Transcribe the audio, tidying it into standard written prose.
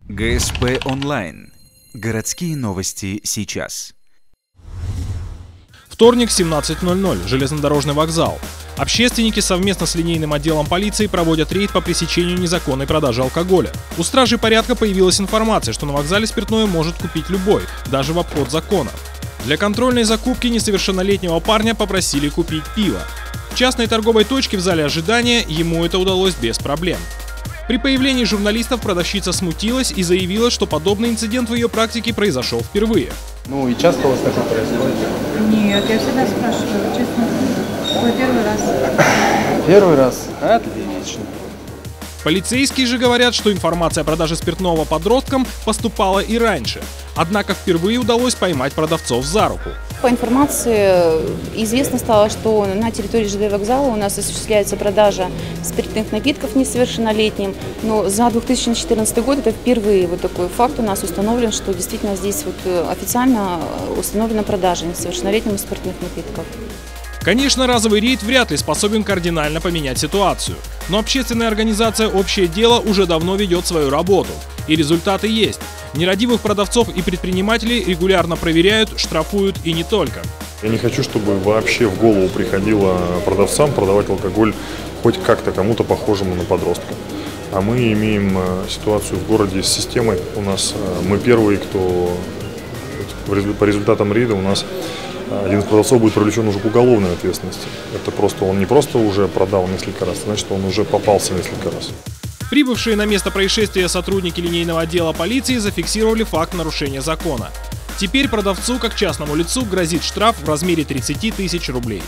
ГСП онлайн. Городские новости сейчас. Вторник, 17:00. Железнодорожный вокзал. Общественники совместно с линейным отделом полиции проводят рейд по пресечению незаконной продажи алкоголя. У стражей порядка появилась информация, что на вокзале спиртное может купить любой, даже в обход закона. Для контрольной закупки несовершеннолетнего парня попросили купить пиво. В частной торговой точке в зале ожидания ему это удалось без проблем. При появлении журналистов продавщица смутилась и заявила, что подобный инцидент в ее практике произошел впервые. Ну и часто у вас такое происходит? Нет, я всегда спрашиваю, честно. Ой, первый раз. Первый раз? Отлично. Полицейские же говорят, что информация о продаже спиртного подросткам поступала и раньше. Однако впервые удалось поймать продавцов за руку. По информации известно стало, что на территории ЖД вокзала у нас осуществляется продажа спиртных напитков несовершеннолетним. Но за 2014 год это впервые вот такой факт у нас установлен, что действительно здесь вот официально установлена продажа несовершеннолетним спиртных напитков. Конечно, разовый рейд вряд ли способен кардинально поменять ситуацию. Но общественная организация «Общее дело» уже давно ведет свою работу. И результаты есть. Нерадивых продавцов и предпринимателей регулярно проверяют, штрафуют и не только. Я не хочу, чтобы вообще в голову приходило продавцам продавать алкоголь хоть как-то кому-то похожему на подростка. А мы имеем ситуацию в городе с системой. У нас мы первые, кто по результатам рейда у нас один из продавцов будет привлечен уже к уголовной ответственности. Это просто он не просто уже продал несколько раз, значит, он уже попался несколько раз. Прибывшие на место происшествия сотрудники линейного отдела полиции зафиксировали факт нарушения закона. Теперь продавцу, как частному лицу, грозит штраф в размере 30 000 рублей.